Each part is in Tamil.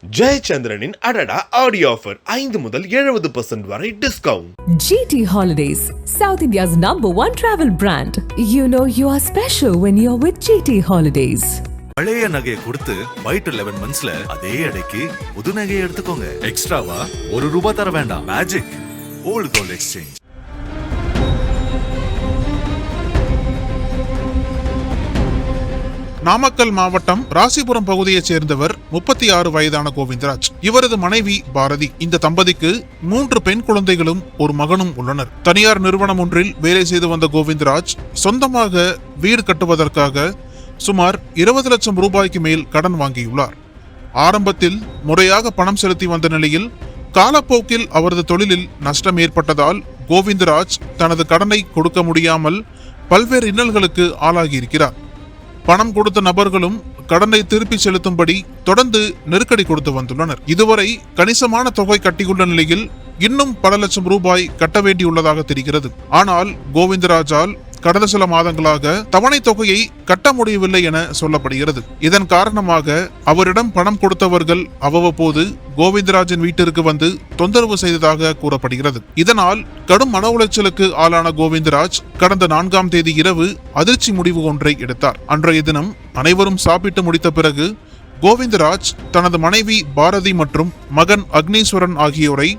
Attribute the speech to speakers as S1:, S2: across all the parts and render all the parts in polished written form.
S1: ஜெயச்சந்திரனின் அடடா ஆடியோ ஆஃபர் 5 முதல் 70% வரை discount.
S2: GT Holidays, South India's #1 travel brand. You know you are special when you're with GT Holidays.
S3: பழைய நகையை கொடுத்து வைட் 11 மந்த்ஸ்ல அதே அடைக்கு புது நகையை எடுத்துக்கோங்க. எக்ஸ்ட்ராவா ₹1 தர வேண்டாம். Magic old gold exchange.
S4: Namakkal மாவட்டம் ராசிபுரம் பகுதியைச் சேர்ந்தவர் 36 வயதான கோவிந்தராஜ். இவரது மனைவி பாரதி. இந்த தம்பதிக்கு 3 பெண் குழந்தைகளும் ஒரு மகனும் உள்ளனர். தனியார் நிறுவனம் ஒன்றில் வேலை செய்து வந்த கோவிந்தராஜ் சொந்தமாக வீடு கட்டுவதற்காக சுமார் 20 லட்சம் ரூபாய்க்கு மேல் கடன் வாங்கியுள்ளார். ஆரம்பத்தில் முறையாக பணம் செலுத்தி வந்த நிலையில் காலப்போக்கில் அவரது தொழிலில் நஷ்டம் ஏற்பட்டதால் கோவிந்தராஜ் தனது கடனை கொடுக்க முடியாமல் பல்வேறு இன்னல்களுக்கு ஆளாகியிருக்கிறார். பணம் கொடுத்த நபர்களும் கடனை திருப்பி செலுத்தும்படி தொடர்ந்து நெருக்கடி கொடுத்து வந்துள்ளனர். இதுவரை கணிசமான தொகை கட்டியுள்ள நிலையில் இன்னும் பல லட்சம் ரூபாய் கட்ட வேண்டியுள்ளதாக தெரிகிறது. ஆனால் கோவிந்தராஜால் கடந்த சில மாதங்களாக தவணை தொகையை கட்ட முடியவில்லை என சொல்லப்படுகிறது. இதன் காரணமாக அவரிடம் பணம் கொடுத்தவர்கள் அவ்வப்போது கோவிந்தராஜின் வீட்டிற்கு வந்து தொந்தரவு செய்ததாக கூறப்படுகிறது. இதனால் கடும் மன உளைச்சலுக்கு ஆளான கோவிந்தராஜ் கடந்த 4ஆம் தேதி இரவு அதிர்ச்சி முடிவு ஒன்றை எடுத்தார். அன்றைய தினம் அனைவரும் சாப்பிட்டு முடித்த பிறகு கோவிந்தராஜ் தனது மனைவி பாரதி மற்றும் மகன் அக்னீஸ்வரன் ஆகியோரை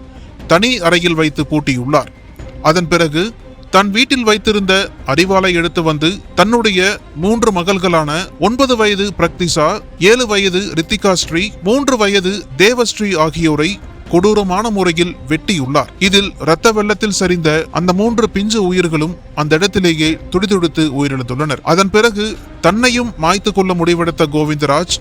S4: தனி அறையில் வைத்து பூட்டியுள்ளார். அதன் பிறகு தன் வீட்டில் வைத்திருந்த அரிவாளை எடுத்து வந்து தன்னுடைய 3 மகள்களான 9 வயது பிரக்திசா, 7 வயது ரித்திகா ஸ்ரீ, 3 வயது தேவஸ்ரீ ஆகியோரை கொடூரமான முறையில் வெட்டியுள்ளார். இதில் இரத்த வெள்ளத்தில் சரிந்த அந்த 3 பிஞ்சு உயிர்களும் அந்த இடத்திலேயே துடிதுடித்து உயிரிழந்துள்ளனர். அதன் பிறகு தன்னையும் மாய்த்து கொள்ள முடிவெடுத்த கோவிந்தராஜ்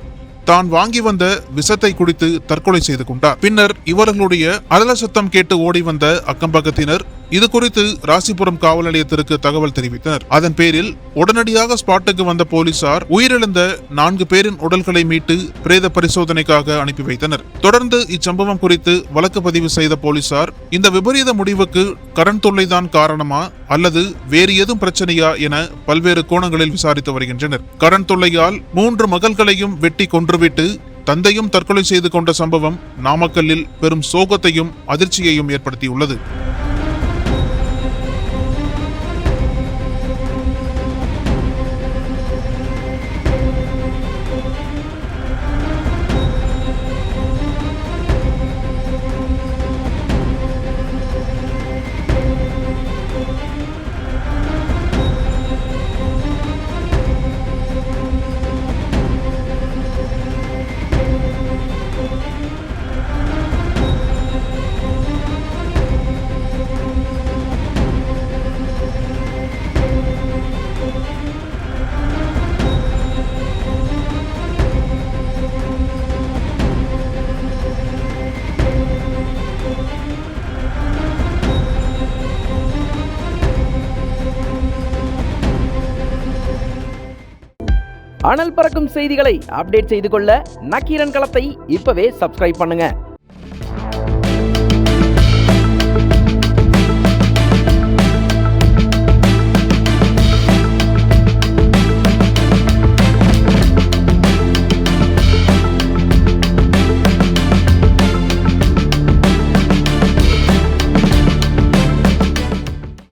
S4: தான் வாங்கி வந்த விஷத்தை குடித்து தற்கொலை செய்து கொண்டார். பின்னர் இவர்களுடைய அலற சத்தம் கேட்டு ஓடி வந்த அக்கம்பக்கத்தினர் இது குறித்து ராசிபுரம் காவல் நிலையத்திற்கு தகவல் தெரிவித்தனர். அதன் பேரில் உடனடியாக ஸ்பாட்டுக்கு வந்த போலீசார் உயிரிழந்த 4 பேரின் உடல்களை மீட்டு பிரேத பரிசோதனைக்காக அனுப்பி வைத்தனர். தொடர்ந்து இச்சம்பவம் குறித்து வழக்கு பதிவு செய்த போலீசார் இந்த விபரீத முடிவுக்கு கடன் தொல்லைதான் காரணமா அல்லது வேறு ஏதும் பிரச்சனையா என பல்வேறு கோணங்களில் விசாரித்து வருகின்றனர். கடன் தொல்லையால் 3 மகள்களையும் வெட்டி கொன்றுவிட்டு தந்தையும் தற்கொலை செய்து கொண்ட சம்பவம் நாமக்கல்லில் பெரும் சோகத்தையும் அதிர்ச்சியையும் ஏற்படுத்தியுள்ளது.
S5: அனல் பறக்கும் செய்திகளை அப்டேட் செய்து கொள்ள நக்கீரன் களத்தை இப்பவே சப்ஸ்கிரைப் பண்ணுங்க.